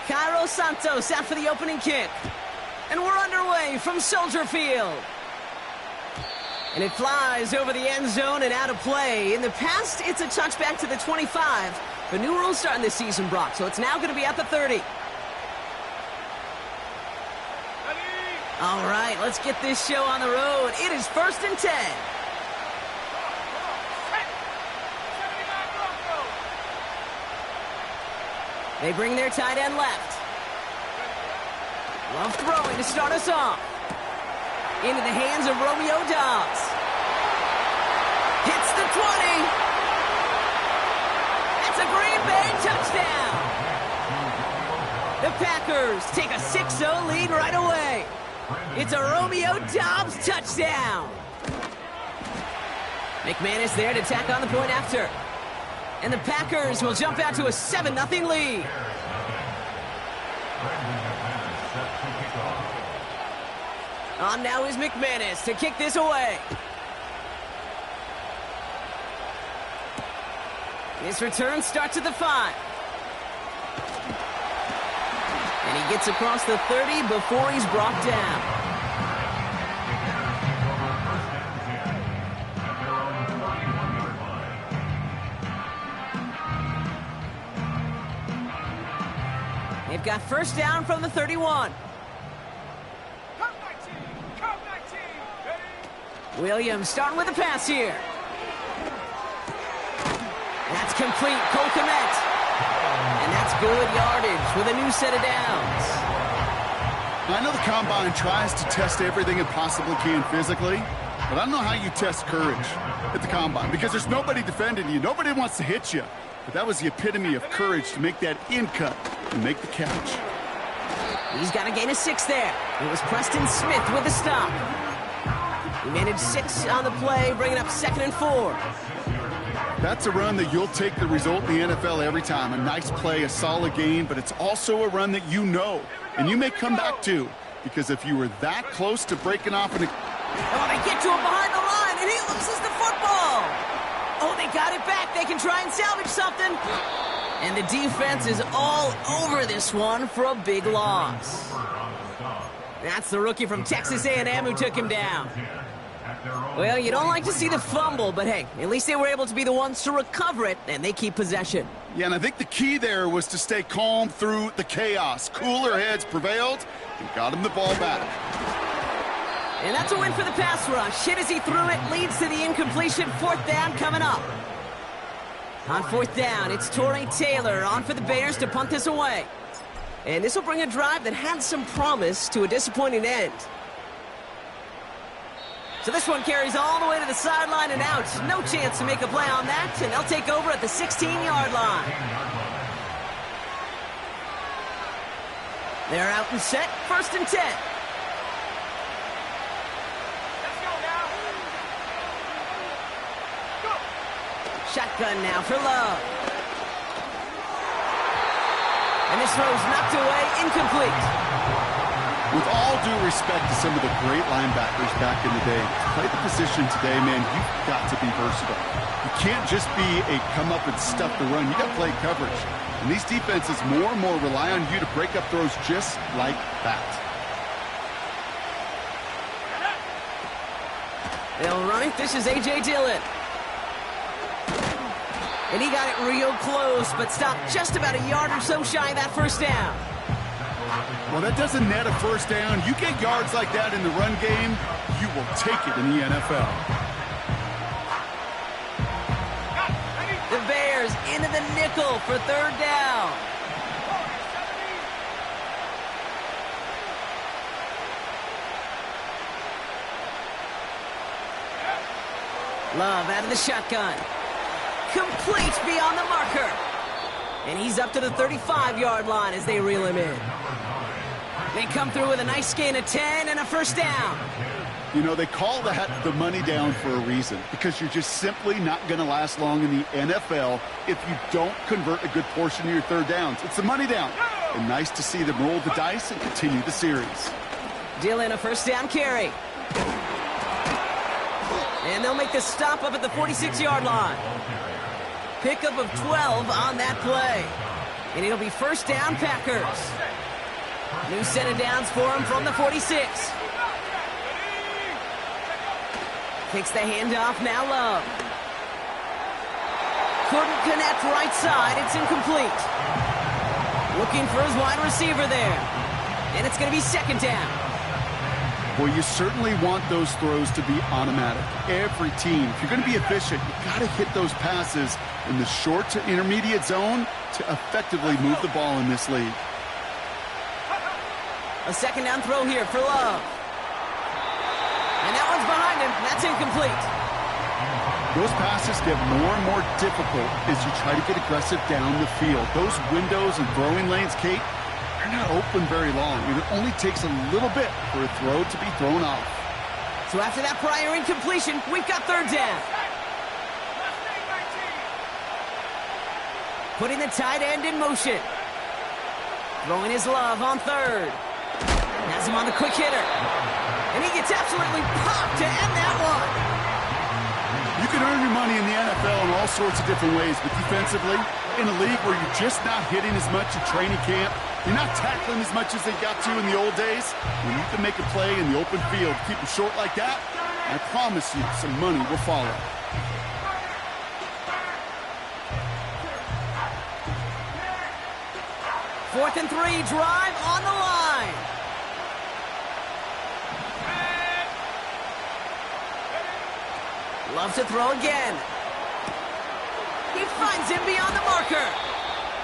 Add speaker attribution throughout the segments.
Speaker 1: Cairo Santos out for the opening kick. And we're underway from Soldier Field. And it flies over the end zone and out of play. In the past, it's a touchback to the 25. The new rules starting this season, Brock, so it's now going to be at the 30. All right, let's get this show on the road. It is 1st and 10. They bring their tight end left. Love throwing to start us off. Into the hands of Romeo Doubs. Hits the 20. That's a Green Bay touchdown. The Packers take a 6-0 lead right away. It's a Romeo Doubs touchdown. McManus there to tack on the point after. And the Packers will jump out to a 7-0 lead. On now is McManus to kick this away. His return starts at the 5. And he gets across the 30 before he's brought down. They've got first down from the 31. Williams starting with a pass here. That's complete. Cole Kmet. And that's good yardage with a new set of downs.
Speaker 2: I know the Combine tries to test everything it possibly can physically, but I don't know how you test courage at the Combine because there's nobody defending you. Nobody wants to hit you. But that was the epitome of courage to make that in cut and make the catch.
Speaker 1: He's got a gain of 6 there. It was Preston Smith with the stop. He managed 6 on the play, bringing up 2nd and 4.
Speaker 2: That's a run that you'll take the result in the NFL every time. A nice play, a solid gain, but it's also a run that you know, and you may come back to, because if you were that close to breaking off an...
Speaker 1: Oh, they get to him behind the line, and he loses the football. Oh, they got it back. They can try and salvage something. And the defense is all over this one for a big loss. That's the rookie from Texas A&M who took him down. Well, you don't like to see the fumble, but hey, at least they were able to be the ones to recover it, and they keep possession.
Speaker 2: Yeah, and I think the key there was to stay calm through the chaos. Cooler heads prevailed and got him the ball back.
Speaker 1: And that's a win for the pass rush. Hit as he threw it, leads to the incompletion. 4th down coming up. On 4th down, it's Torrey Taylor on for the Bears to punt this away. And this will bring a drive that had some promise to a disappointing end. So this one carries all the way to the sideline and out. No chance to make a play on that, and they'll take over at the 16-yard line. They're out and set, 1st and 10. Shotgun now for Love. And this throw's knocked away, incomplete.
Speaker 2: With all due respect to some of the great linebackers back in the day, to play the position today, man, you've got to be versatile. You can't just be a come up and stuff the run. You got to play coverage. And these defenses more and more rely on you to break up throws just like that.
Speaker 1: They'll run it. This is A.J. Dillon. And he got it real close, but stopped just about a yard or so shy of that first down.
Speaker 2: Well, that doesn't net a first down. You get yards like that in the run game, you will take it in the NFL.
Speaker 1: The Bears into the nickel for 3rd down. Love out of the shotgun. Complete beyond the marker. And he's up to the 35-yard line as they reel him in. They come through with a nice gain of 10 and a first down.
Speaker 2: You know, they call that the money down for a reason, because you're just simply not going to last long in the NFL if you don't convert a good portion of your 3rd downs. It's the money down. And nice to see them roll the dice and continue the series.
Speaker 1: Dillon, a first down carry. And they'll make the stop up at the 46-yard line. Pickup of 12 on that play. And it'll be first down, Packers. New set of downs for him from the 46. Takes the handoff, now Love. Couldn't connect right side, it's incomplete. Looking for his wide receiver there. And it's going to be second down.
Speaker 2: Well, you certainly want those throws to be automatic. Every team, if you're going to be efficient, you've got to hit those passes in the short to intermediate zone to effectively move the ball in this league.
Speaker 1: A second down throw here for Love. And that one's behind him. That's incomplete.
Speaker 2: Those passes get more and more difficult as you try to get aggressive down the field. Those windows and throwing lanes, Kate, they're not open very long, and it only takes a little bit for a throw to be thrown off.
Speaker 1: So after that prior incompletion, we've got third down. Putting the tight end in motion. Throwing his Love on third. Has him on the quick hitter. And he gets absolutely popped to end that one.
Speaker 2: You can earn your money in the NFL in all sorts of different ways, but defensively, in a league where you're just not hitting as much in training camp, you're not tackling as much as they got to in the old days, when you can make a play in the open field, keep it short like that, I promise you some money will follow.
Speaker 1: Fourth and 3, drive on the line. Love to throw again. He finds him beyond the marker.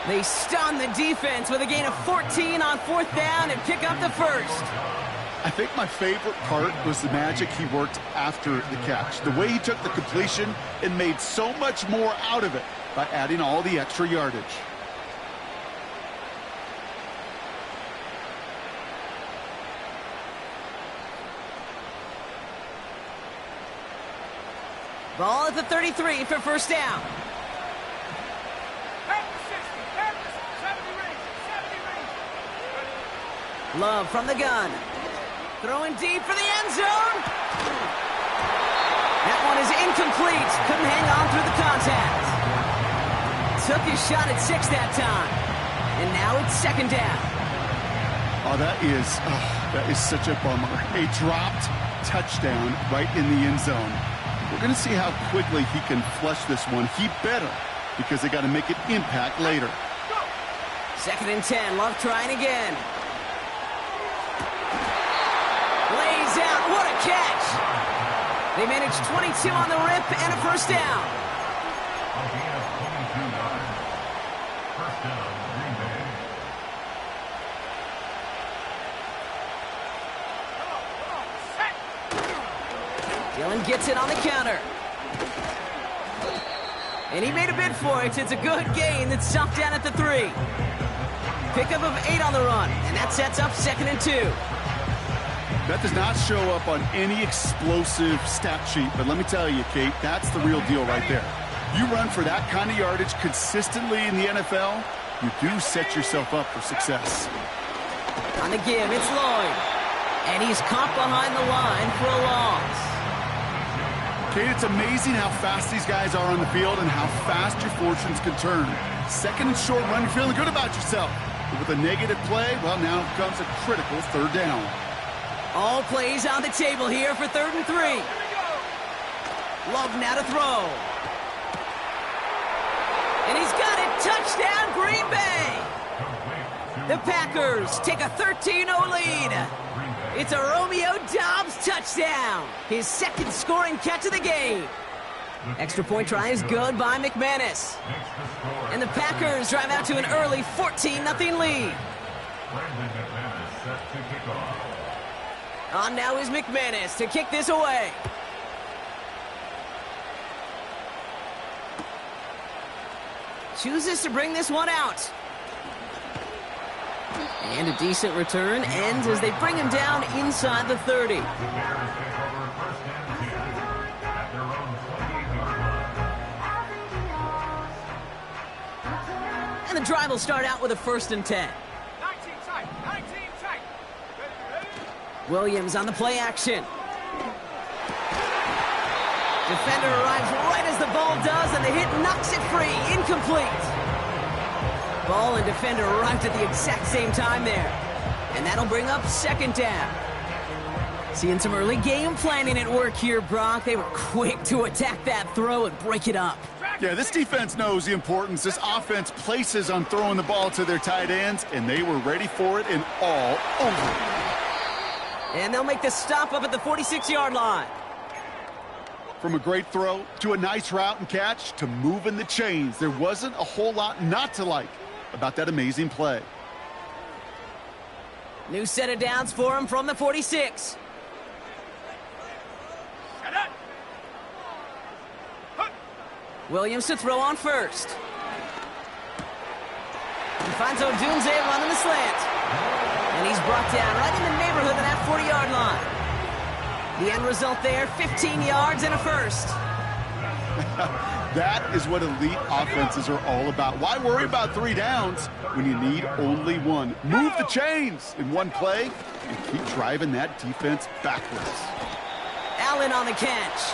Speaker 1: They stun the defense with a gain of 14 on fourth down and pick up the first.
Speaker 2: I think my favorite part was the magic he worked after the catch. The way he took the completion and made so much more out of it by adding all the extra yardage.
Speaker 1: Ball at the 33 for first down. Love from the gun. Throwing deep for the end zone. That one is incomplete. Couldn't hang on through the contact. Took his shot at 6 that time. And now it's second down.
Speaker 2: Oh, that is such a bummer. A dropped touchdown right in the end zone. We're going to see how quickly he can flush this one. He better, because they got to make it impact later.
Speaker 1: Second and 10. Love trying again. Lays out. What a catch. They managed 22 on the rip and a first down. Dillon gets it on the counter. And he made a bid for it. It's a good gain that's stopped down at the 3. Pickup of 8 on the run, and that sets up second and 2.
Speaker 2: That does not show up on any explosive stat sheet, but let me tell you, Kate, that's the real deal right there. You run for that kind of yardage consistently in the NFL, you do set yourself up for success.
Speaker 1: On the give, it's Lloyd. And he's caught behind the line for a loss.
Speaker 2: Kate, it's amazing how fast these guys are on the field and how fast your fortunes can turn. Second and short run, you're feeling good about yourself. But with a negative play, well, now comes a critical third down.
Speaker 1: All plays on the table here for third and 3. Love now to throw. And he's got it. Touchdown, Green Bay. The Packers take a 13-0 lead. It's a Romeo Doubs touchdown. His second scoring catch of the game. Extra point try is good by McManus. And the Packers drive out to an early 14-0 lead. On now is McManus to kick this away. Chooses to bring this one out. And a decent return ends as they bring him down inside the 30. And the drive will start out with a first and 10. Williams on the play action. Defender arrives right as the ball does, and the hit knocks it free. Incomplete. Ball and defender arrived at the exact same time there. And that'll bring up second down. Seeing some early game planning at work here, Brock. They were quick to attack that throw and break it up.
Speaker 2: Yeah, this defense knows the importance this offense places on throwing the ball to their tight ends, and they were ready for it and all over it.
Speaker 1: And they'll make the stop up at the 46-yard line.
Speaker 2: From a great throw to a nice route and catch to moving the chains, there wasn't a whole lot not to like about that amazing play.
Speaker 1: New set of downs for him from the 46. Williams to throw on first. He finds Odunze running the slant. And he's brought down right in the neighborhood of that 40-yard line. The end result there, 15 yards and a first.
Speaker 2: That is what elite offenses are all about. Why worry about 3 downs when you need only 1? Move the chains in one play and keep driving that defense backwards.
Speaker 1: Allen on the catch.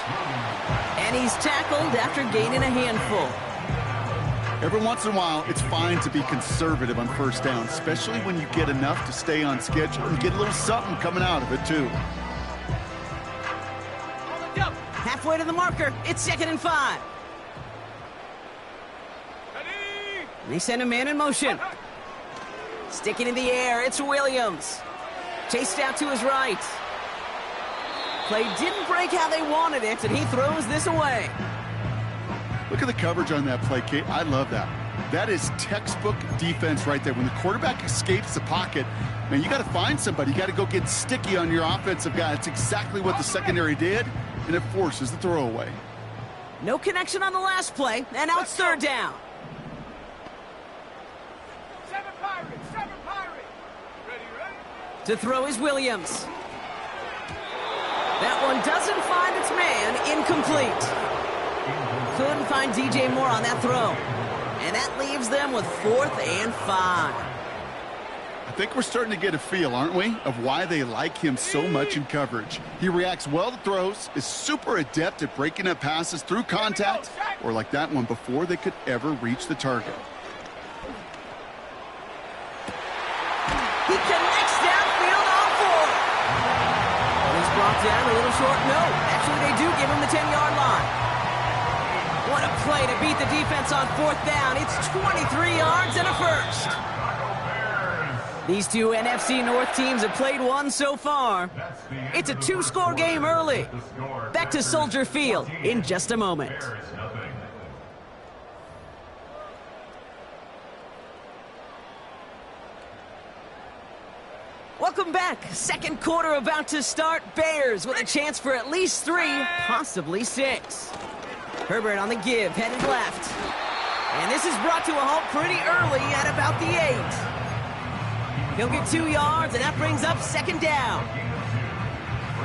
Speaker 1: And he's tackled after gaining a handful.
Speaker 2: Every once in a while, it's fine to be conservative on first down, especially when you get enough to stay on schedule and get a little something coming out of it, too.
Speaker 1: Halfway to the marker, it's 2nd and 5. And they send a man in motion. Sticking in the air, it's Williams. Chased out to his right. Play didn't break how they wanted it, and he throws this away.
Speaker 2: Look at the coverage on that play, Kate. I love that. That is textbook defense right there. When the quarterback escapes the pocket, man, you got to find somebody. You got to go get sticky on your offensive guy. It's exactly what the secondary did, and it forces the throwaway.
Speaker 1: No connection on the last play, and now it's 3rd down.
Speaker 3: 7 Pirates, 7 Pirates. Ready.
Speaker 1: To throw is Williams. That one doesn't find its man, incomplete. Couldn't find DJ Moore on that throw. And that leaves them with 4th and 5.
Speaker 2: I think we're starting to get a feel, aren't we, of why they like him so much in coverage. He reacts well to throws, is super adept at breaking up passes through contact, or like that one before they could ever reach the target.
Speaker 1: He connects downfield on 4. He's brought down a little short. No, actually they do give him the 10-yard line. What a play to beat the defense on 4th down. It's 23 yards and a first. These two NFC North teams have played one so far. It's a 2-score game early. Back to Soldier Field in just a moment. Welcome back. 2nd quarter about to start. Bears with a chance for at least 3, possibly 6. Herbert on the give, headed left. And this is brought to a halt pretty early at about the 8. He'll get 2 yards, and that brings up 2nd down.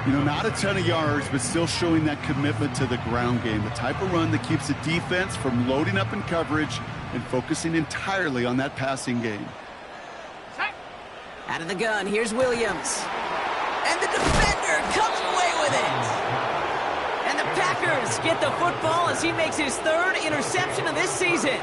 Speaker 2: You know, not a ton of yards, but still showing that commitment to the ground game. The type of run that keeps the defense from loading up in coverage and focusing entirely on that passing game.
Speaker 1: Out of the gun, here's Williams. And the defender comes away with it. And the Packers get the football as he makes his 3rd interception of this season.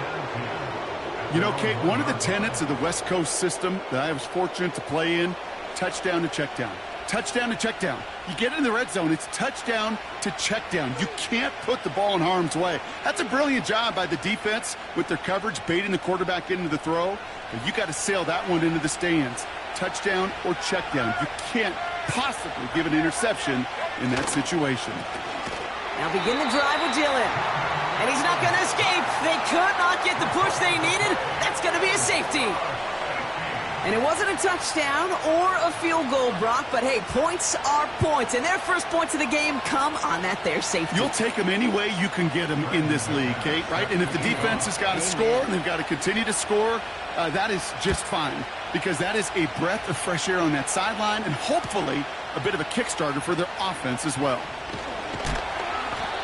Speaker 2: You know, Kate, one of the tenets of the West Coast system that I was fortunate to play in, touchdown to check down. Touchdown to check down. You get in the red zone, it's touchdown to check down. You can't put the ball in harm's way. That's a brilliant job by the defense with their coverage, baiting the quarterback into the throw. But you got to sail that one into the stands. Touchdown or check down. You can't possibly give an interception in that situation.
Speaker 1: Now begin the drive with Dillon. And he's not going to escape. They could not get the push they needed. That's going to be a safety. And it wasn't a touchdown or a field goal, Brock, but hey, points are points. And their first points of the game come on that there safety.
Speaker 2: You'll take them any way you can get them in this league, Kate, right? And if the defense has got to score and they've got to continue to score, that is just fine. Because that is a breath of fresh air on that sideline and hopefully a bit of a kickstarter for their offense as well.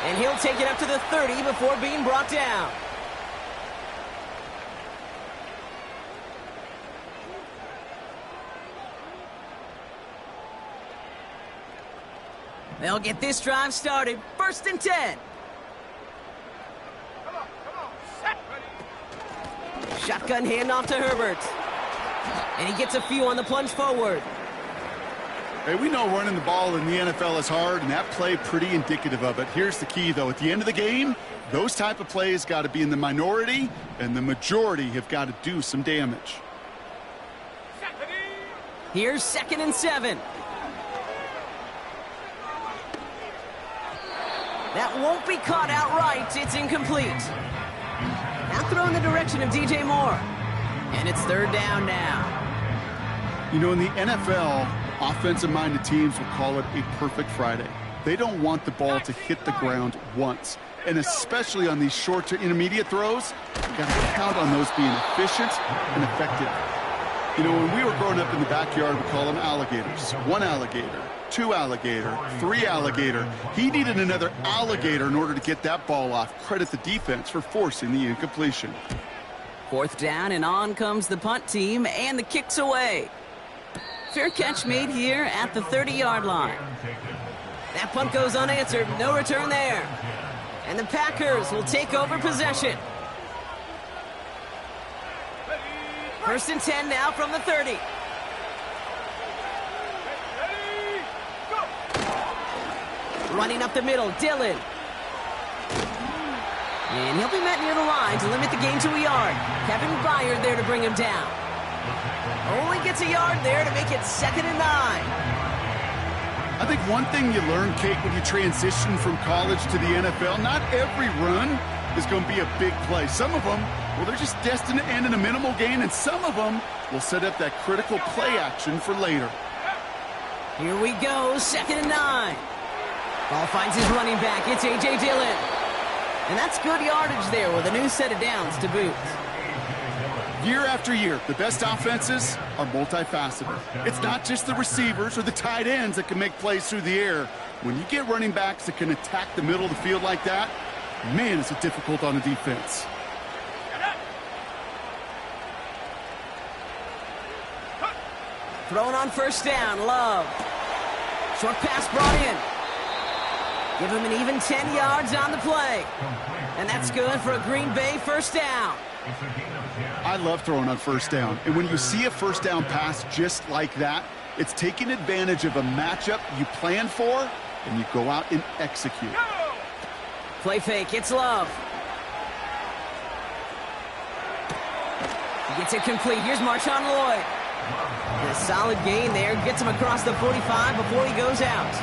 Speaker 1: And he'll take it up to the 30 before being brought down. They'll get this drive started. 1st and 10. Shotgun handoff to Herbert. And he gets a few on the plunge forward.
Speaker 2: Hey, we know running the ball in the NFL is hard, and that play pretty indicative of it. Here's the key, though. At the end of the game, those type of plays got to be in the minority, and the majority have got to do some damage.
Speaker 1: Here's 2nd and 7. That won't be caught outright. It's incomplete. Now throw in the direction of DJ Moore. And it's 3rd down now.
Speaker 2: You know, in the NFL, offensive-minded teams will call it a perfect Friday. They don't want the ball to hit the ground once. And especially on these short to intermediate throws, you got to count on those being efficient and effective. You know, when we were growing up in the backyard, we call them alligators. 1 alligator, 2 alligator, 3 alligator. He needed another alligator in order to get that ball off. Credit the defense for forcing the incompletion.
Speaker 1: 4th down, and on comes the punt team, and the kick's away. Fair catch made here at the 30-yard line. That punt goes unanswered. No return there. And the Packers will take over possession. 1st and 10 now from the 30. Running up the middle, Dillon. And he'll be met near the line to limit the gain to a yard. Kevin Byard there to bring him down. Only gets a yard there to make it 2nd and 9.
Speaker 2: I think one thing you learn, Kate, when you transition from college to the NFL, not every run is going to be a big play. Some of them, well, they're just destined to end in a minimal gain, and some of them will set up that critical play action for later.
Speaker 1: Here we go, 2nd and 9. Ball finds his running back. It's A.J. Dillon. And that's good yardage there with a new set of downs to boot.
Speaker 2: Year after year, the best offenses are multifaceted. It's not just the receivers or the tight ends that can make plays through the air. When you get running backs that can attack the middle of the field like that, man, is it difficult on the defense.
Speaker 1: Thrown on 1st down, Love. Short pass brought in. Give him an even 10 yards on the play. And that's good for a Green Bay 1st down.
Speaker 2: I love throwing on 1st down. And when you see a 1st down pass just like that, it's taking advantage of a matchup you plan for, and you go out and execute.
Speaker 1: Play fake, it's Love. He gets it complete. Here's Marshawn Lloyd. A solid gain there. Gets him across the 45 before he goes out.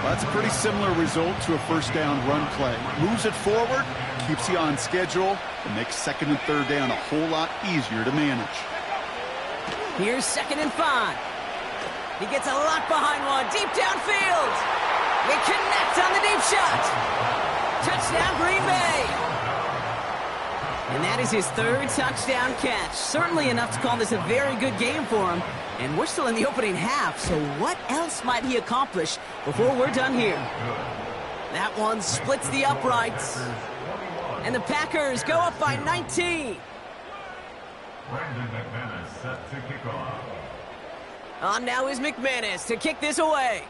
Speaker 2: Well, that's a pretty similar result to a 1st down run play. Moves it forward, keeps you on schedule, and makes 2nd and 3rd down a whole lot easier to manage.
Speaker 1: Here's 2nd and 5. He gets a lot behind one. Deep downfield. They connect on the deep shot. Touchdown, Green Bay. And that is his 3rd touchdown catch. Certainly enough to call this a very good game for him. And we're still in the opening half, so what else might he accomplish before we're done here? That one splits the uprights. And the Packers go up by 19. On now is McManus to kick this away.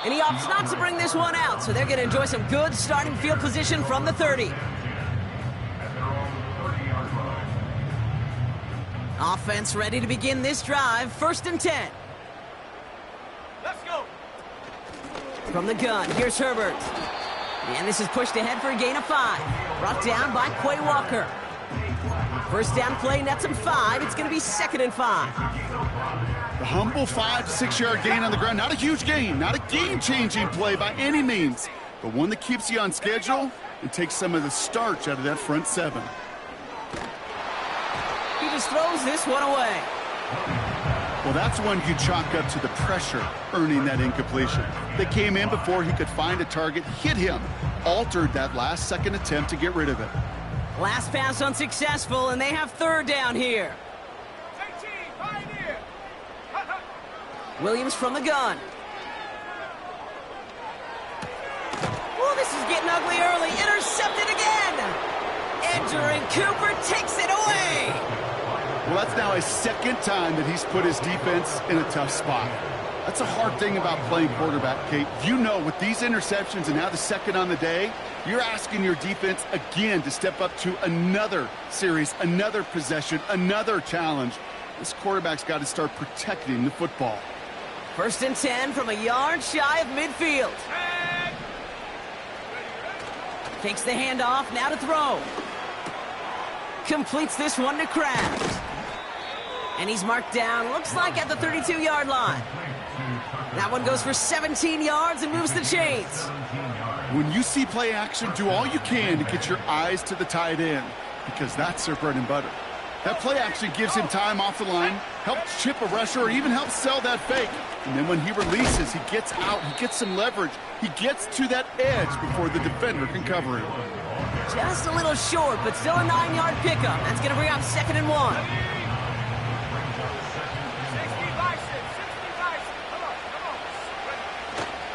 Speaker 1: And he opts not to bring this one out, so they're going to enjoy some good starting field position from the 30. Offense ready to begin this drive. 1st and 10.
Speaker 3: Let's go.
Speaker 1: From the gun, here's Herbert. And this is pushed ahead for a gain of 5. Brought down by Quay Walker. 1st down play nets him 5. It's going to be 2nd and 5.
Speaker 2: The humble 5 to 6 yard gain on the ground. Not a huge gain, not a game-changing play by any means, but one that keeps you on schedule and takes some of the starch out of that front 7.
Speaker 1: He just throws this one away.
Speaker 2: Well, that's one you chalk up to the pressure earning that incompletion. They came in before he could find a target, hit him, altered that last second attempt to get rid of it.
Speaker 1: Last pass unsuccessful, and they have 3rd down here. Williams from the gun. Oh, this is getting ugly early. Intercepted again. Edgerrin Cooper takes it away.
Speaker 2: Well, that's now his 2nd time that he's put his defense in a tough spot. That's a hard thing about playing quarterback, Kate. You know, with these interceptions and now the second on the day, you're asking your defense again to step up to another series, another possession, another challenge. This quarterback's got to start protecting the football.
Speaker 1: 1st and 10 from a yard shy of midfield. Takes the handoff, now to throw. Completes this one to Krabs. And he's marked down, looks like at the 32-yard line. That one goes for 17 yards and moves the chains.
Speaker 2: When you see play action, do all you can to get your eyes to the tight end, because that's their bread and butter. That play action gives him time off the line, helps chip a rusher, or even helps sell that fake. And then when he releases, he gets out, he gets some leverage. He gets to that edge before the defender can cover him.
Speaker 1: Just a little short, but still a 9-yard pickup. That's going to bring up 2nd and 1.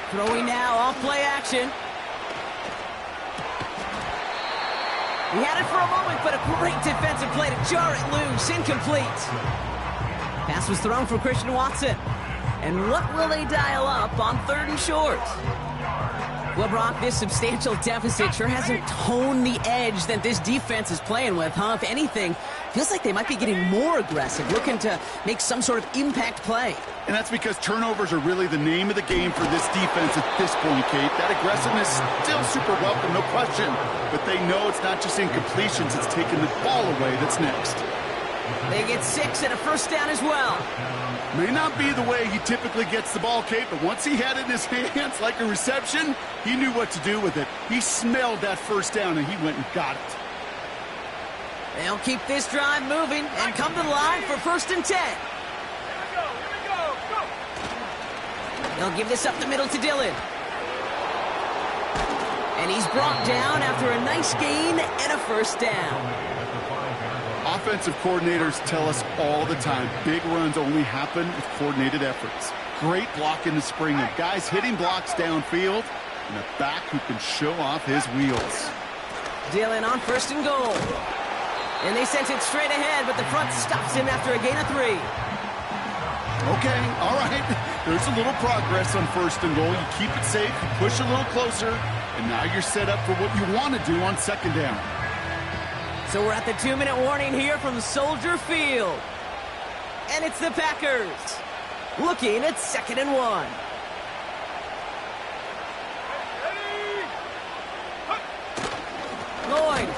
Speaker 1: Throwing now, off play action. He had it for a moment, but a great defensive play to jar it loose. Incomplete. Pass was thrown for Christian Watson. And what will they dial up on 3rd and short? Well, Brock, this substantial deficit sure hasn't toned the edge that this defense is playing with, huh? If anything, feels like they might be getting more aggressive, looking to make some sort of impact play.
Speaker 2: And that's because turnovers are really the name of the game for this defense at this point, Kate. That aggressiveness still super welcome, no question. But they know it's not just incompletions, it's taking the ball away that's next.
Speaker 1: They get 6 and a 1st down as well.
Speaker 2: May not be the way he typically gets the ball, Kate, but once he had it in his hands like a reception, he knew what to do with it. He smelled that 1st down, and he went and got it.
Speaker 1: They'll keep this drive moving and come to the line for 1st and 10.
Speaker 3: Here we go, go!
Speaker 1: They'll give this up the middle to Dillon. And he's brought down after a nice gain and a 1st down.
Speaker 2: Offensive coordinators tell us all the time, big runs only happen with coordinated efforts. Great block in the spring, and guys hitting blocks downfield, and a back who can show off his wheels.
Speaker 1: Dillon on 1st and goal. And they sent it straight ahead, but the front stops him after a gain of 3.
Speaker 2: Okay, all right. There's a little progress on 1st and goal. You keep it safe, you push a little closer, and now you're set up for what you want to do on 2nd down.
Speaker 1: So we're at the 2-minute warning here from Soldier Field. And it's the Packers looking at 2nd and 1. Lloyd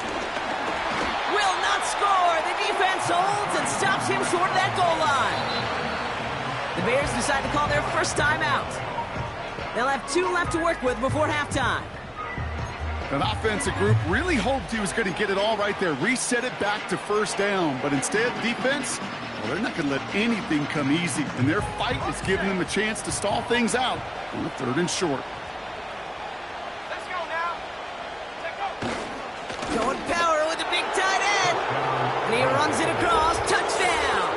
Speaker 1: will not score. The defense holds and stops him short of that goal line. The Bears decide to call their 1st timeout. They'll have 2 left to work with before halftime.
Speaker 2: An offensive group really hoped he was going to get it all right there, reset it back to 1st down. But instead, defense, well, they're not going to let anything come easy. And their fight is giving them a chance to stall things out on the 3rd and short.
Speaker 3: Let's go now. Let's go.
Speaker 1: Going power with the big tight end. And he runs it across. Touchdown.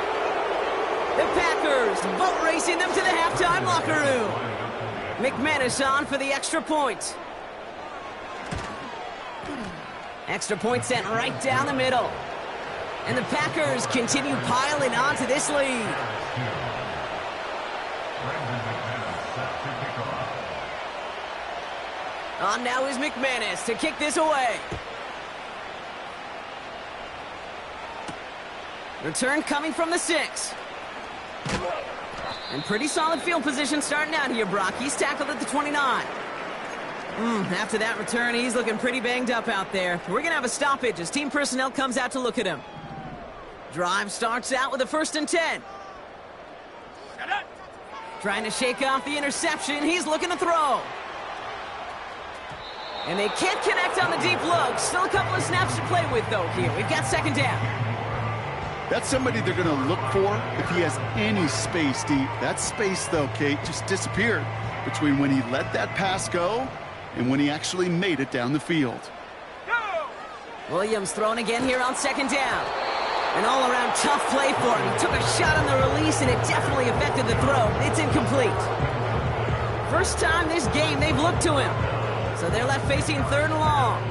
Speaker 1: The Packers boat racing them to the halftime locker room. McManus on for the extra point. Extra point sent right down the middle. And the Packers continue piling on to this lead. On now is McManus to kick this away. Return coming from the 6. And pretty solid field position starting out here, Brock. He's tackled at the 29. After that return, he's looking pretty banged up out there. We're going to have a stoppage as team personnel comes out to look at him. Drive starts out with a 1st and 10. Trying to shake off the interception. He's looking to throw. And they can't connect on the deep look. Still a couple of snaps to play with, though, here. We've got 2nd down.
Speaker 2: That's somebody they're going to look for if he has any space deep. That space, though, Kate, just disappeared between when he let that pass go and when he actually made it down the field.
Speaker 1: Williams throwing again here on 2nd down. An all-around tough play for him. He took a shot on the release, and it definitely affected the throw. It's incomplete. 1st time this game they've looked to him. So they're left facing 3rd and long.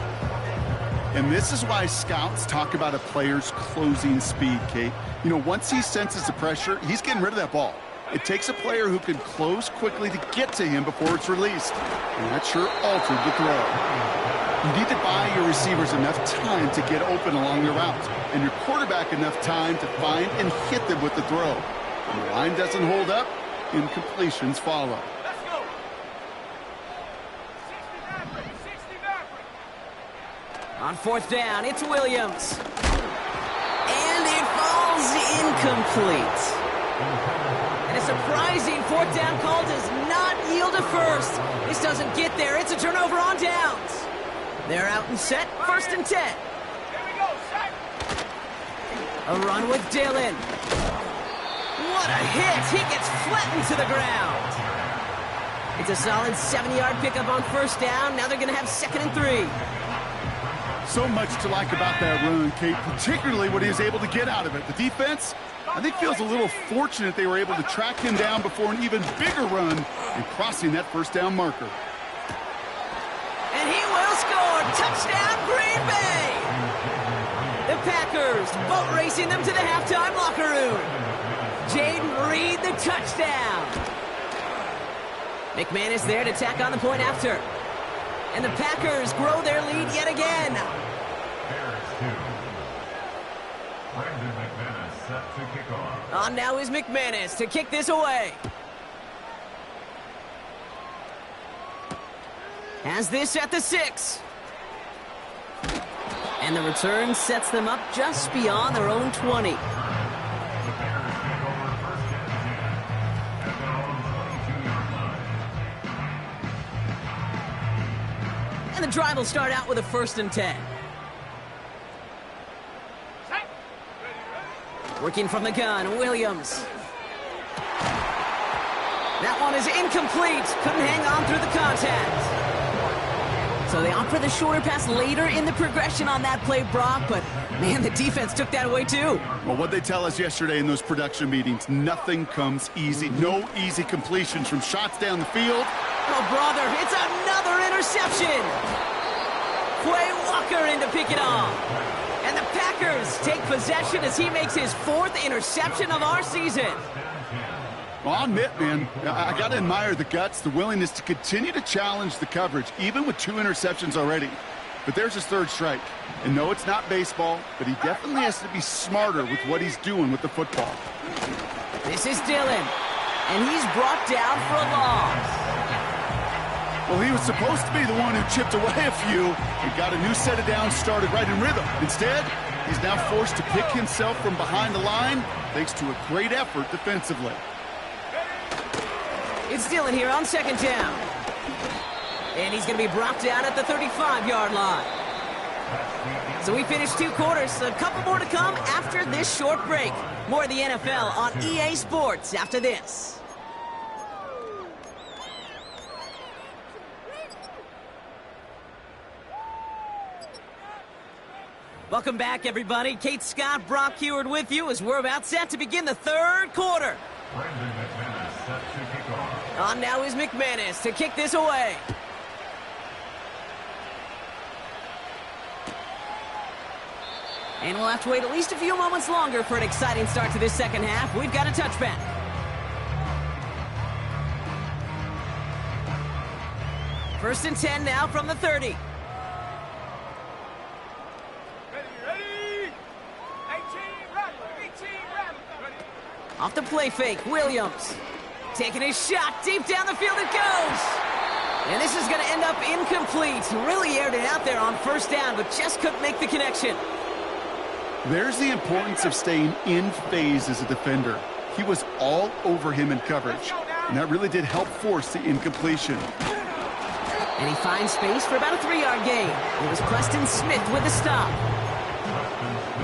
Speaker 2: And this is why scouts talk about a player's closing speed, Kate. You know, once he senses the pressure, he's getting rid of that ball. It takes a player who can close quickly to get to him before it's released. And that sure altered the throw. You need to buy your receivers enough time to get open along the route, and your quarterback enough time to find and hit them with the throw. When the line doesn't hold up, incompletions follow.
Speaker 3: Let's go. 60 Maverick.
Speaker 1: On fourth down, it's Williams. And it falls incomplete. And a surprising fourth down call does not yield a first. This doesn't get there. It's a turnover on downs. They're out and set, 1st and 10.
Speaker 3: Here we go, set.
Speaker 1: A run with Dillon. What a hit! He gets flattened to the ground. It's a solid 7-yard pickup on 1st down. Now they're going to have 2nd and 3.
Speaker 2: So much to like about that run, Kate, particularly what he was able to get out of it. The defense, I think, feels a little fortunate they were able to track him down before an even bigger run and crossing that 1st down marker.
Speaker 1: And he will score! Touchdown, Green Bay! The Packers boat racing them to the halftime locker room. Jaden Reed, the touchdown. McManus there to tack on the point after. And the Packers grow their lead yet again. On now is McManus to kick this away. Has this at the 6. And the return sets them up just beyond their own 20. And the drive will start out with a 1st and 10.
Speaker 3: Set.
Speaker 1: Working from the gun, Williams. That one is incomplete. Couldn't hang on through the contact. So they opt for the shorter pass later in the progression on that play, Brock, but man, the defense took that away too.
Speaker 2: Well, what they tell us yesterday in those production meetings, nothing comes easy. No easy completions from shots down the field.
Speaker 1: Oh, brother, it's another interception. Quay Walker in to pick it off. And the Packers take possession as he makes his 4th interception of our season.
Speaker 2: Well, I'll admit, man, I got to admire the guts, the willingness to continue to challenge the coverage, even with 2 interceptions already. But there's his 3rd strike. And no, it's not baseball, but he definitely has to be smarter with what he's doing with the football.
Speaker 1: This is Dillon, and he's brought down for a loss.
Speaker 2: Well, he was supposed to be the one who chipped away a few and got a new set of downs started right in rhythm. Instead, he's now forced to pick himself from behind the line thanks to a great effort defensively.
Speaker 1: It's Dillon here on 2nd down. And he's going to be brought down at the 35-yard line. So we finished 2 quarters. A couple more to come after this short break. More of the NFL on EA Sports after this. Welcome back, everybody. Kate Scott, Brock Heward with you as we're about set to begin the 3rd quarter. On now is McManus to kick this away. And we'll have to wait at least a few moments longer for an exciting start to this 2nd half. We've got a touchback. First and 10 now from the 30.
Speaker 3: Ready. 18 Rattler. Ready.
Speaker 1: Off the play fake, Williams. Taking his shot, deep down the field it goes. And this is going to end up incomplete. Really aired it out there on 1st down, but just couldn't make the connection.
Speaker 2: There's the importance of staying in phase as a defender. He was all over him in coverage, and that really did help force the incompletion.
Speaker 1: And he finds space for about a 3-yard gain. It was Preston Smith with the stop.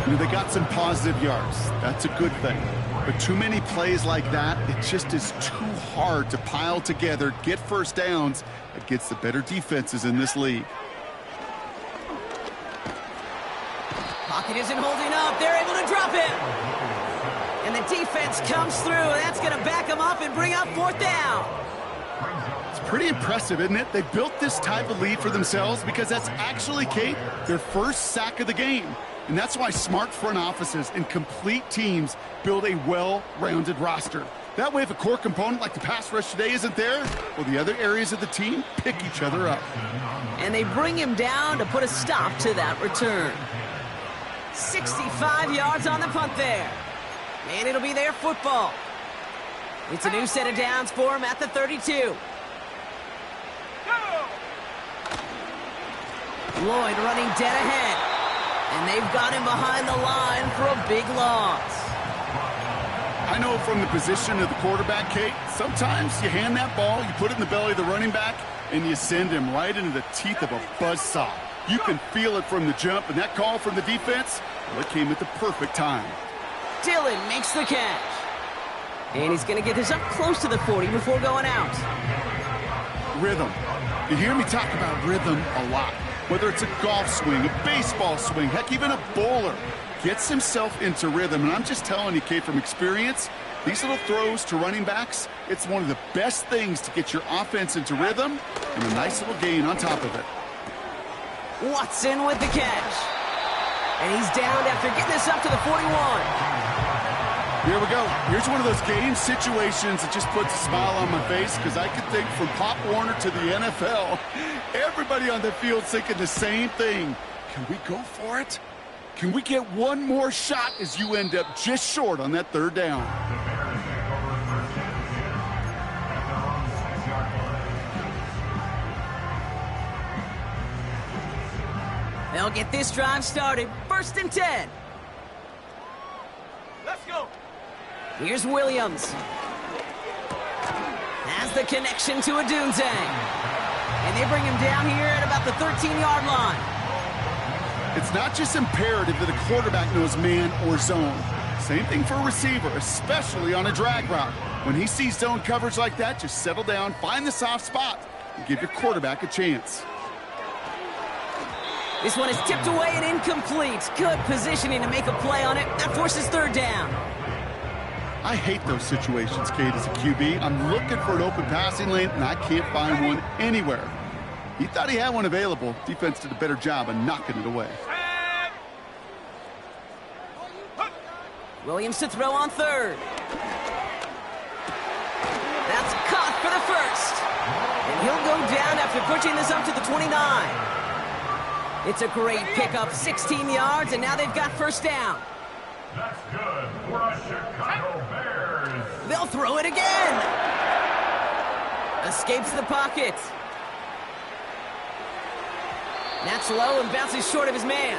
Speaker 2: You know, they got some positive yards. That's a good thing. But too many plays like that, it just is too hard to pile together, get 1st downs against the better defenses in this league.
Speaker 1: Pocket isn't holding up. They're able to drop him. And the defense comes through. That's going to back them up and bring up 4th down.
Speaker 2: It's pretty impressive, isn't it? They built this type of lead for themselves because that's actually, Kate, their 1st sack of the game. And that's why smart front offices and complete teams build a well-rounded roster. That way, if a core component like the pass rush today isn't there, well, the other areas of the team pick each other up.
Speaker 1: And they bring him down to put a stop to that return. 65 yards on the punt there. And it'll be their football. It's a new set of downs for him at the 32. Lloyd running dead ahead. And they've got him behind the line for a big loss.
Speaker 2: I know from the position of the quarterback, Kate, sometimes you hand that ball, you put it in the belly of the running back, and you send him right into the teeth of a buzzsaw. You can feel it from the jump, and that call from the defense, well, it came at the perfect time.
Speaker 1: Dillon makes the catch. And he's going to get this up close to the 40 before going out.
Speaker 2: Rhythm. You hear me talk about rhythm a lot. Whether it's a golf swing, a baseball swing, heck, even a bowler gets himself into rhythm. And I'm just telling you, Kate, from experience, these little throws to running backs, it's one of the best things to get your offense into rhythm and a nice little gain on top of it.
Speaker 1: Watson with the catch. And he's down after getting this up to the 41.
Speaker 2: Here we go. Here's one of those game situations that just puts a smile on my face because I can think from Pop Warner to the NFL, everybody on the field thinking the same thing. Can we go for it? Can we get one more shot as you end up just short on that third down?
Speaker 1: They'll get this drive started. 1st and 10.
Speaker 3: Let's go.
Speaker 1: Here's Williams. Has the connection to Adunze. And they bring him down here at about the 13-yard line.
Speaker 2: It's not just imperative that a quarterback knows man or zone. Same thing for a receiver, especially on a drag route. When he sees zone coverage like that, just settle down, find the soft spot, and give your quarterback a chance.
Speaker 1: This one is tipped away and incomplete. Good positioning to make a play on it. That forces 3rd down.
Speaker 2: I hate those situations, Kate, as a QB. I'm looking for an open passing lane, and I can't find one anywhere. He thought he had one available. Defense did a better job of knocking it away.
Speaker 1: Williams to throw on 3rd. That's caught for the 1st. And he'll go down after pushing this up to the 29. It's a great pickup, 16 yards, and now they've got 1st down.
Speaker 4: That's good for the Chicago Bears.
Speaker 1: They'll throw it again. Escapes the pocket. That's low and bounces short of his man.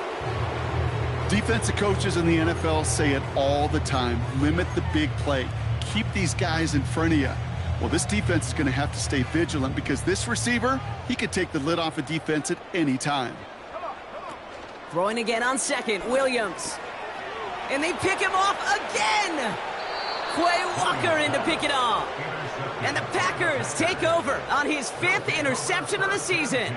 Speaker 2: Defensive coaches in the NFL say it all the time. Limit the big play. Keep these guys in front of you. Well, this defense is going to have to stay vigilant because this receiver, he could take the lid off a defense at any time.
Speaker 1: Throwing again on 2nd, Williams. And they pick him off again. Quay Walker in to pick it off. And the Packers take over on his 5th interception of the season.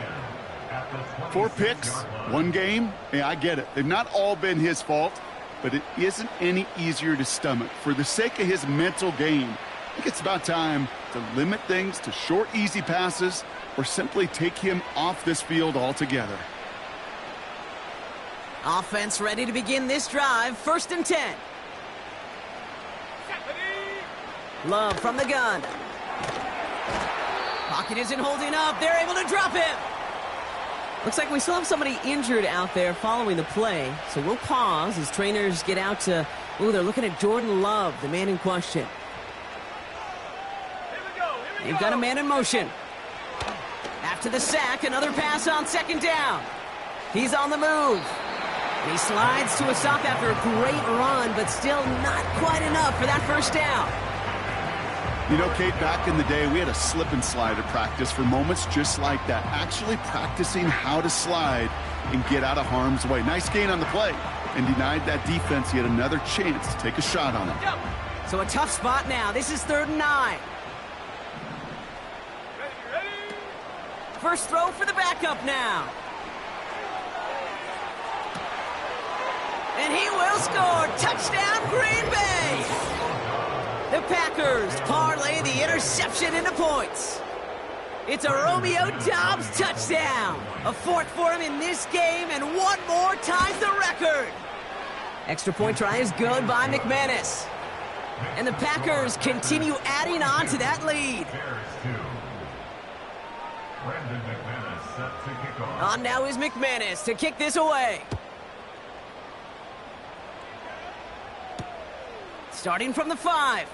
Speaker 2: 4 picks, 1 game. Hey, I get it. They've not all been his fault, but it isn't any easier to stomach. For the sake of his mental game, I think it's about time to limit things to short, easy passes or simply take him off this field altogether.
Speaker 1: Offense ready to begin this drive. 1st and 10. Love from the gun. Pocket isn't holding up. They're able to drop him. Looks like we still have somebody injured out there following the play. So we'll pause as trainers get out to... they're looking at Jordan Love, the man in question. They've got a man in motion. After the sack, another pass on 2nd down. He's on the move. And he slides to a stop after a great run, but still not quite enough for that 1st down.
Speaker 2: You know, Kate, back in the day, we had a slip and slide at practice for moments just like that. Actually practicing how to slide and get out of harm's way. Nice gain on the play. And denied that defense yet another chance to take a shot on it.
Speaker 1: So a tough spot now. This is 3rd and 9. First throw for the backup now. And he will score. Touchdown, Green Bay. The Packers parlay the interception into points. It's a Romeo Doubs touchdown. A 4th for him in this game, and 1 more ties the record. Extra point try is good by McManus. And the Packers continue adding on to that lead. On now is McManus to kick this away. Starting from the 5.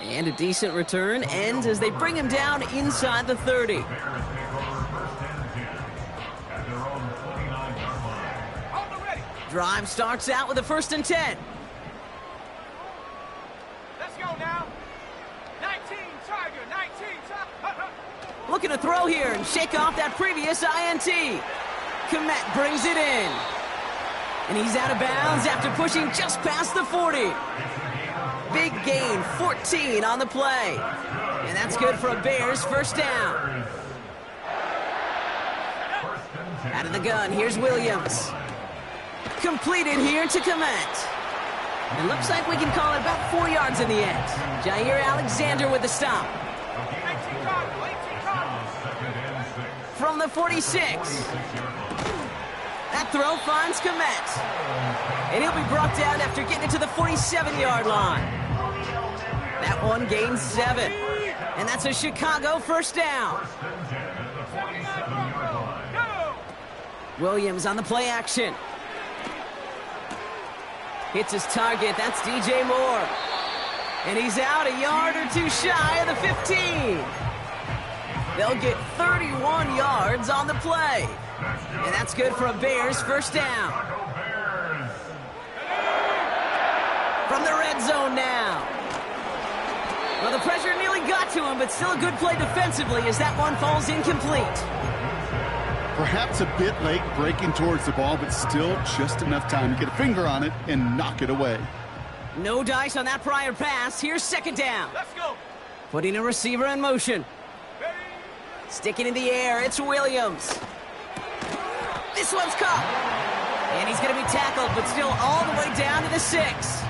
Speaker 1: And a decent return ends as they bring him down inside the 30. Drive starts out with a 1st and 10.
Speaker 3: Let's go now. 19 Tiger, 19 Tiger.
Speaker 1: Looking to throw here and shake off that previous INT. Komet brings it in. And he's out of bounds after pushing just past the 40. Big gain, 14 on the play. And that's good for a Bears 1st down. Out of the gun, here's Williams. Completed here to Komet. It looks like we can call it about 4 yards in the end. Jair Alexander with the stop. From the 46. That throw finds Komet. And he'll be brought down after getting it to the 47-yard line. That one gains 7. And that's a Chicago 1st down. Williams on the play action. Hits his target. That's DJ Moore. And he's out a yard or two shy of the 15. They'll get 31 yards on the play. And that's good for a Bears 1st down. From the red zone now. Well, the pressure nearly got to him, but still a good play defensively as that one falls incomplete.
Speaker 2: Perhaps a bit late breaking towards the ball, but still just enough time to get a finger on it and knock it away.
Speaker 1: No dice on that prior pass. Here's 2nd down.
Speaker 3: Let's go.
Speaker 1: Putting a receiver in motion. Sticking in the air, it's Williams. This one's caught. And he's going to be tackled, but still all the way down to the 6.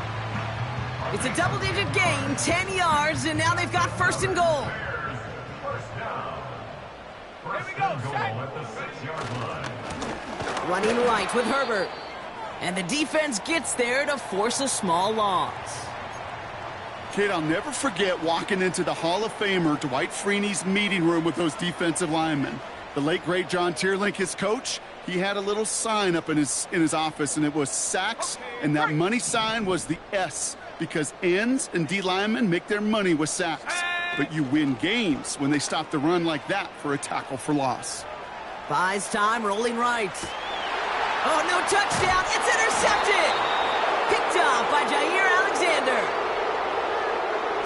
Speaker 1: It's a double-digit gain, 10 yards, and now they've got 1st and goal.
Speaker 3: Here we go.
Speaker 1: Running right with Herbert. And the defense gets there to force a small loss.
Speaker 2: Kid, I'll never forget walking into the Hall of Famer Dwight Freeney's meeting room with those defensive linemen. The late, great John Tierlink, his coach, he had a little sign up in his office, and it was sacks, and that money sign was the S, because ends and D linemen make their money with sacks. But you win games when they stop the run like that for a tackle for loss.
Speaker 1: Buys time, rolling right. Oh, no touchdown. It's intercepted. Picked off by Jair Alexander.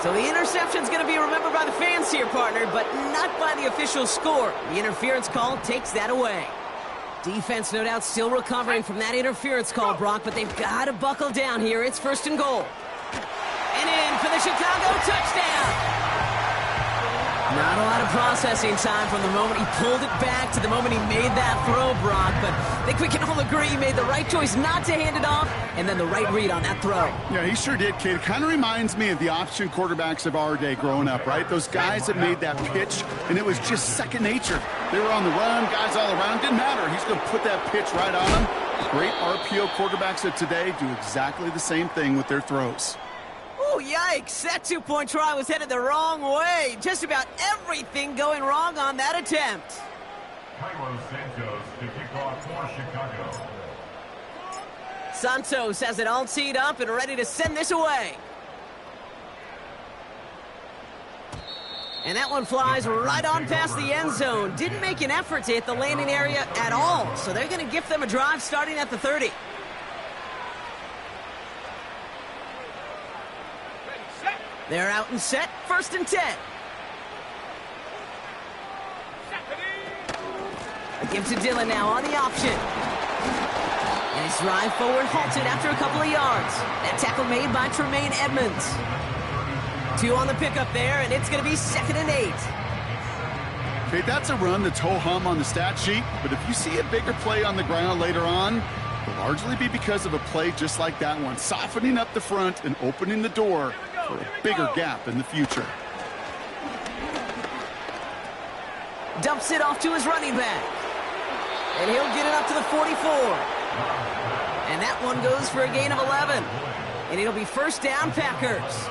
Speaker 1: So the interception's going to be remembered by the fans here, partner, but not by the official score. The interference call takes that away. Defense, no doubt, still recovering from that interference call, Brock, but they've got to buckle down here. It's 1st and goal. And in for the Chicago touchdown. Not a lot of processing time from the moment he pulled it back to the moment he made that throw, Brock. But I think we can all agree he made the right choice not to hand it off, and then the right read on that throw.
Speaker 2: Yeah, he sure did, kid. It kind of reminds me of the option quarterbacks of our day growing up, right? Those guys that made that pitch, and it was just second nature. They were on the run, guys all around. Didn't matter. He's going to put that pitch right on them. Great RPO quarterbacks of today do exactly the same thing with their throws.
Speaker 1: Oh, yikes. That two-point try was headed the wrong way. Just about everything going wrong on that attempt.
Speaker 4: Cairo Santos to kick off for Chicago.
Speaker 1: Santos has it all teed up and ready to send this away. And that one flies right on past the end zone. Didn't make an effort to hit the landing area at all. So they're going to gift them a drive starting at the 30. They're out and set, 1st and 10. A give to Dillon now on the option. And his drive forward halted after a couple of yards. That tackle made by Tremaine Edmonds. 2 on the pickup there, and it's going to be 2nd and 8.
Speaker 2: Okay, that's a run that's ho-hum on the stat sheet, but if you see a bigger play on the ground later on, it'll largely be because of a play just like that one, softening up the front and opening the door for a bigger gap in the future.
Speaker 1: Dumps it off to his running back. And he'll get it up to the 44. And that one goes for a gain of 11. And it'll be first down, Packers.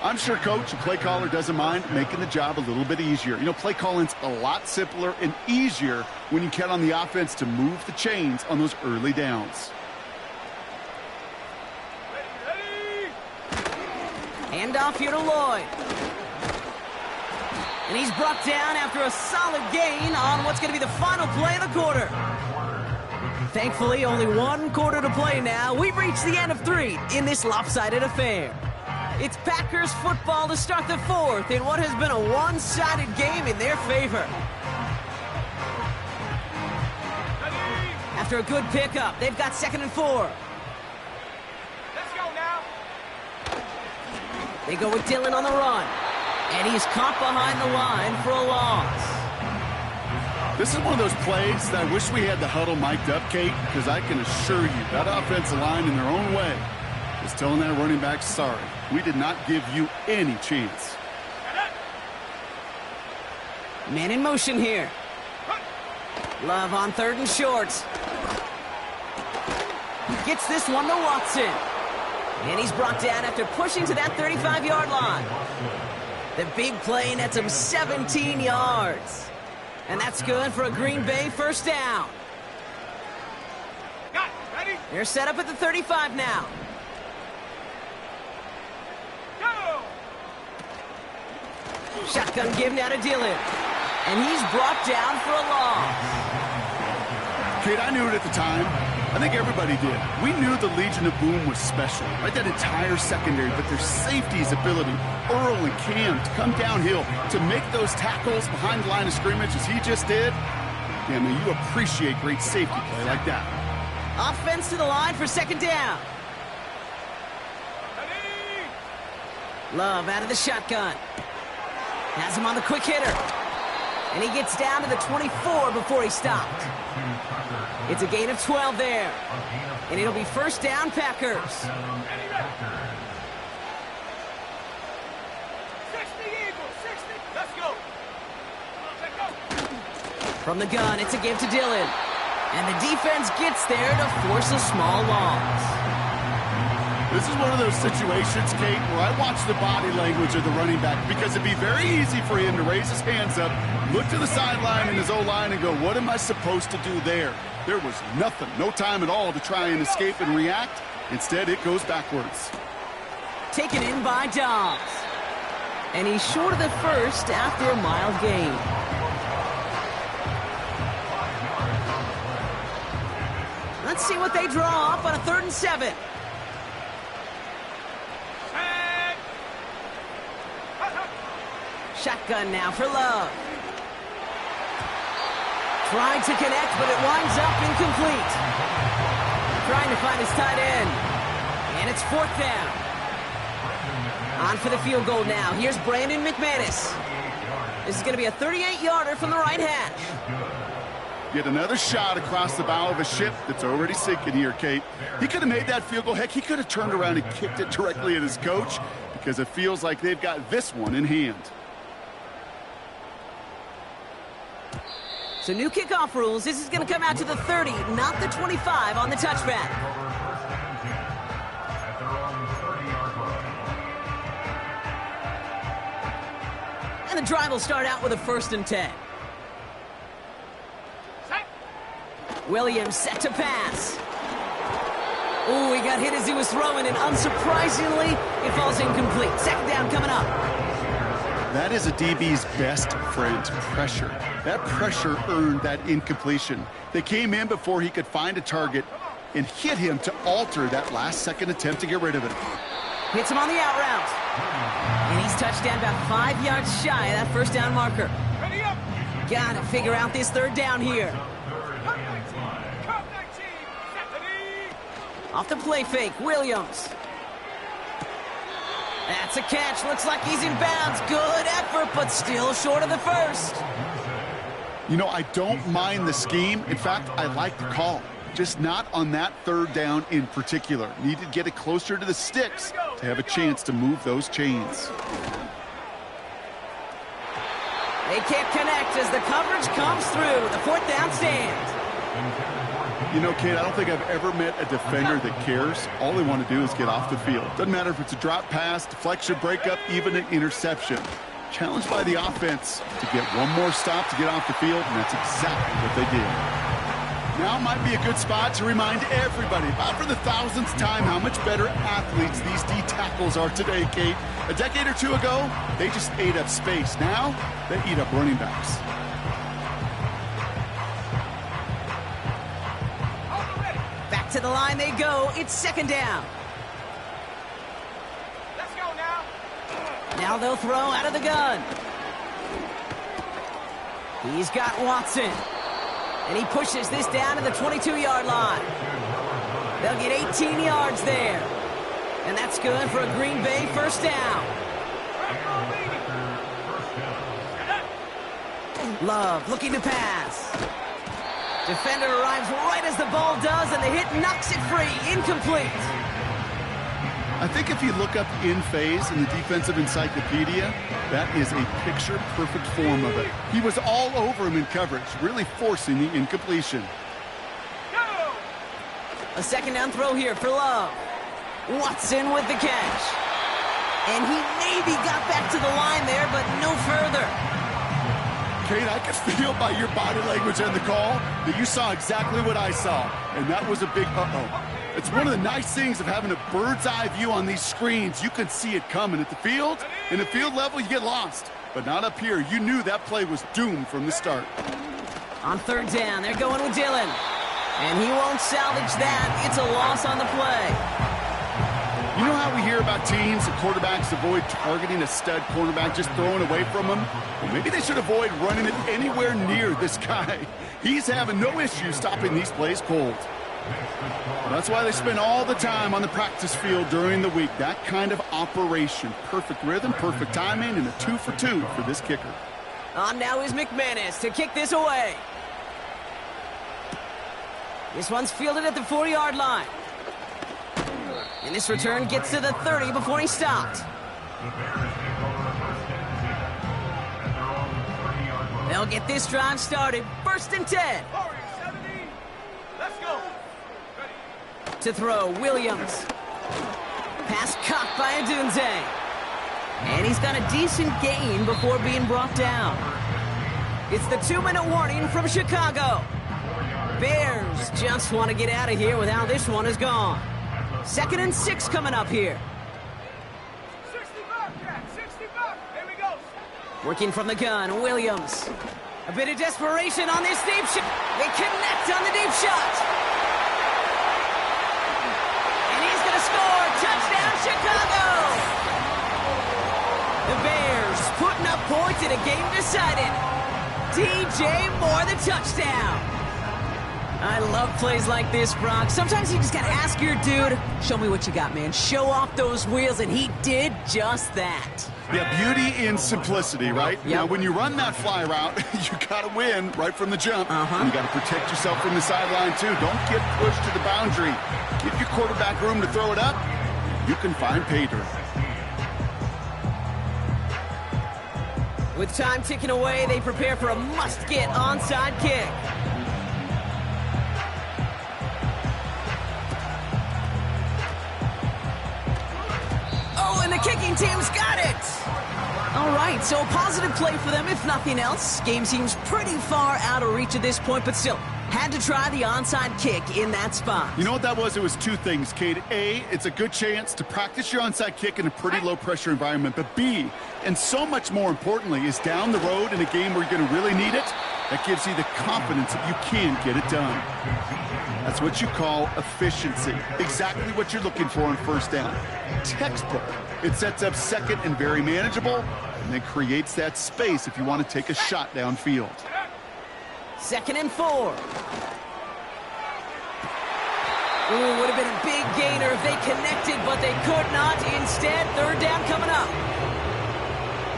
Speaker 2: I'm sure Coach, the play caller, doesn't mind making the job a little bit easier. You know, play calling's a lot simpler and easier when you count on the offense to move the chains on those early downs.
Speaker 1: Handoff here to Lloyd. And he's brought down after a solid gain on what's going to be the final play of the quarter. Thankfully, only one quarter to play now. We've reached the end of 3 in this lopsided affair. It's Packers football to start the 4th in what has been a one-sided game in their favor. After a good pickup, they've got 2nd and 4.
Speaker 3: Let's go now.
Speaker 1: They go with Dillon on the run. And he's caught behind the line for a loss.
Speaker 2: This is one of those plays that I wish we had the huddle mic'd up, Kate, because I can assure you that offensive line in their own way is telling that running back, sorry, we did not give you any chance.
Speaker 1: Man in motion here. Love on 3rd and short. Gets this one to Watson. And he's brought down after pushing to that 35-yard line. The big play nets him 17 yards. And that's good for a Green Bay first down.
Speaker 3: Got it. Ready?
Speaker 1: They're set up at the 35 now.
Speaker 3: Go!
Speaker 1: Shotgun give now to Dillon. And he's brought down for a loss.
Speaker 2: Kate, I knew it at the time. I think everybody did. We knew the Legion of Boom was special, right? That entire secondary, but their safety's ability, Earl and Cam, to come downhill, to make those tackles behind the line of scrimmage as he just did. Yeah, man, you appreciate great safety play like that.
Speaker 1: Offense to the line for 2nd down.
Speaker 3: Ready?
Speaker 1: Love out of the shotgun. Has him on the quick hitter. And he gets down to the 24 before he stopped. It's a gain of 12 there. And it'll be first down, Packers.
Speaker 3: Ready, ready. 60 Eagles, 60. Let's go. Let's go.
Speaker 1: From the gun, it's a give to Dillon. And the defense gets there to force a small loss.
Speaker 2: This is one of those situations, Kate, where I watch the body language of the running back because it'd be very easy for him to raise his hands up, look to the sideline in his O-line and go, what am I supposed to do there? There was nothing, no time at all to try and escape and react. Instead, it goes backwards.
Speaker 1: Taken in by Dobbs. And he's short of the first after a mild gain. Let's see what they draw up on a 3rd and 7. Shotgun now for Love. Tried to connect, but it winds up incomplete. Trying to find his tight end. And it's 4th down. On for the field goal now. Here's Brandon McManus. This is going to be a 38-yarder from the right hash.
Speaker 2: Get another shot across the bow of a ship that's already sinking here, Kate. He could have made that field goal. Heck, he could have turned around and kicked it directly at his coach because it feels like they've got this one in hand.
Speaker 1: So new kickoff rules. This is going to come out to the 30, not the 25 on the touchback. And the drive will start out with a 1st and 10. Williams set to pass. Oh, he got hit as he was throwing, and unsurprisingly, it falls incomplete. 2nd down coming up.
Speaker 2: That is a DB's best friend, pressure. That pressure earned that incompletion. They came in before he could find a target and hit him to alter that last-second attempt to get rid of it.
Speaker 1: Hits him on the out route. And he's touched down about 5 yards shy of that first down marker.
Speaker 3: Ready up.
Speaker 1: Got to figure out this 3rd down here.
Speaker 3: Cut 19. Cut 19. Ready.
Speaker 1: Off the play fake, Williams. That's a catch. Looks like he's in bounds. Good effort, but still short of the first.
Speaker 2: You know, I don't mind the scheme. In fact, I like the call. Just not on that 3rd down in particular. Need to get it closer to the sticks to have a chance to move those chains.
Speaker 1: They can't connect as the coverage comes through. The 4th down stand.
Speaker 2: You know, Kate, I don't think I've ever met a defender that cares. All they want to do is get off the field. Doesn't matter if it's a drop pass, deflection, breakup, even an interception. Challenged by the offense to get one more stop to get off the field, and that's exactly what they did. Now might be a good spot to remind everybody, about for the thousandth time, how much better athletes these D tackles are today, Kate. A decade or two ago, they just ate up space. Now, they eat up running backs.
Speaker 1: Back to the line they go. It's second down.
Speaker 3: Let's go now.
Speaker 1: Now they'll throw out of the gun. He's got Watson. And he pushes this down to the 22-yard line. They'll get 18 yards there. And that's good for a Green Bay first down. Love looking to pass. Defender arrives right as the ball does, and the hit knocks it free. Incomplete.
Speaker 2: I think if you look up in phase in the defensive encyclopedia, that is a picture-perfect form of it. He was all over him in coverage, really forcing the incompletion.
Speaker 1: A second down throw here for Love. Watson with the catch. And he maybe got back to the line there, but no further.
Speaker 2: Kate, I could feel by your body language and the call that you saw exactly what I saw, and that was a big uh-oh. It's one of the nice things of having a bird's eye view on these screens. You can see it coming at the field. In the field level, you get lost, but not up here. You knew that play was doomed from the start.
Speaker 1: On third down, they're going with Dillon. And he won't salvage that. It's a loss on the play.
Speaker 2: You know how we hear about teams and quarterbacks avoid targeting a stud cornerback, just throwing away from him? Well, maybe they should avoid running it anywhere near this guy. He's having no issue stopping these plays cold. Well, that's why they spend all the time on the practice field during the week. That kind of operation. Perfect rhythm, perfect timing, and a 2 for 2 for this kicker.
Speaker 1: On now is McManus to kick this away. This one's fielded at the 40-yard line. And this return gets to the 30 before he stopped. They'll get this drive started. First and 10.
Speaker 3: Let's go.
Speaker 1: To throw, Williams. Pass caught by Adunze. And he's got a decent gain before being brought down. It's the 2-minute warning from Chicago. Bears just want to get out of here with how this one is gone. 2nd and 6 coming up here.
Speaker 3: 65, Jack, 65. Here we go.
Speaker 1: Working from the gun, Williams. A bit of desperation on this deep shot. They connect on the deep shot. And he's going to score. Touchdown, Chicago. The Bears putting up points in a game decided. DJ Moore, the touchdown. I love plays like this, Brock. Sometimes you just got to ask your dude, show me what you got, man. Show off those wheels, and he did just that.
Speaker 2: Yeah, beauty in simplicity, right?
Speaker 1: Yep.
Speaker 2: Now, when you run that fly route, you got to win right from the jump. And you got to protect yourself from the sideline, too. Don't get pushed to the boundary. Give your quarterback room to throw it up. You can find pay dirt.
Speaker 1: With time ticking away, they prepare for a must-get onside kick. And the kicking team's got it. All right, so a positive play for them, if nothing else. Game seems pretty far out of reach at this point, but still, had to try the onside kick in that spot.
Speaker 2: You know what that was? It was two things, Kate. A, it's a good chance to practice your onside kick in a pretty low-pressure environment. But B, and so much more importantly, is down the road in a game where you're going to really need it, that gives you the confidence that you can get it done. That's what you call efficiency. Exactly what you're looking for on first down. Textbook. It sets up second and very manageable, and then creates that space if you want to take a shot downfield.
Speaker 1: 2nd and 4. Ooh, would have been a big gainer if they connected, but they could not. Instead, 3rd down coming up.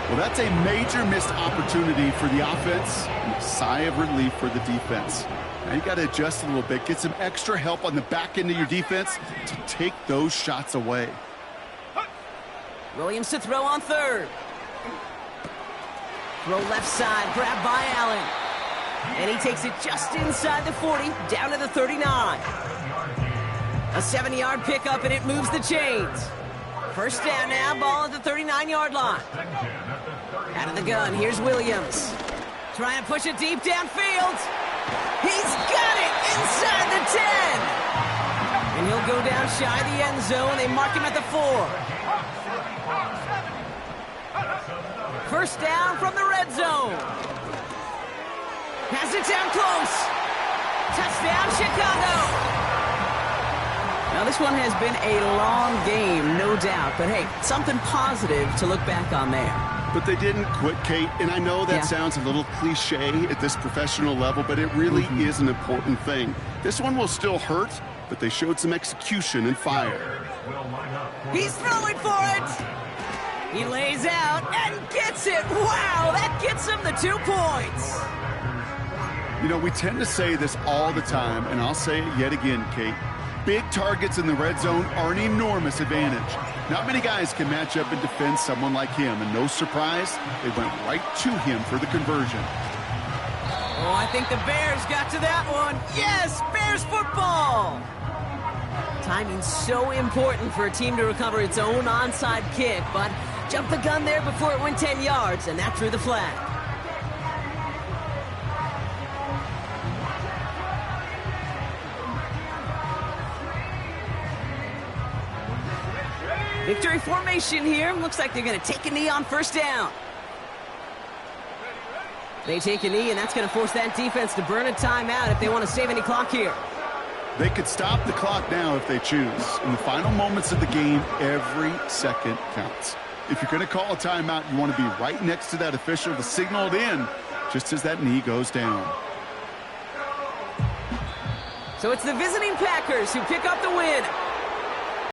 Speaker 2: Well, that's a major missed opportunity for the offense and a sigh of relief for the defense. Now you got to adjust a little bit, get some extra help on the back end of your defense to take those shots away.
Speaker 1: Williams to throw on 3rd. Throw left side, grabbed by Allen. And he takes it just inside the 40, down to the 39. A 7-yard pickup, and it moves the chains. First down now, ball at the 39-yard line. Out of the gun, here's Williams. Trying to push it deep downfield. He's got it inside the 10. And he'll go down shy of the end zone. They mark him at the 4. First down from the red zone. Has it down close. Touchdown, Chicago. Now, this one has been a long game, no doubt. But, hey, something positive to look back on there.
Speaker 2: But they didn't quit, Kate, and I know that sounds a little cliche at this professional level, but it really is an important thing. This one will still hurt, but they showed some execution and fire.
Speaker 1: He's throwing for it. He lays out and gets it. Wow, that gets him the 2 points.
Speaker 2: You know, we tend to say this all the time, and I'll say it yet again, Kate. Big targets in the red zone are an enormous advantage. Not many guys can match up and defend someone like him, and no surprise, they went right to him for the conversion.
Speaker 1: Oh, I think the Bears got to that one. Yes, Bears football. Timing's so important for a team to recover its own onside kick, but jumped the gun there before it went 10 yards, and that drew the flag. Victory formation here. Looks like they're going to take a knee on first down. They take a knee, and that's going to force that defense to burn a timeout if they want to save any clock here.
Speaker 2: They could stop the clock now if they choose. In the final moments of the game, every second counts. If you're going to call a timeout, you want to be right next to that official to signal it in just as that knee goes down.
Speaker 1: So it's the visiting Packers who pick up the win.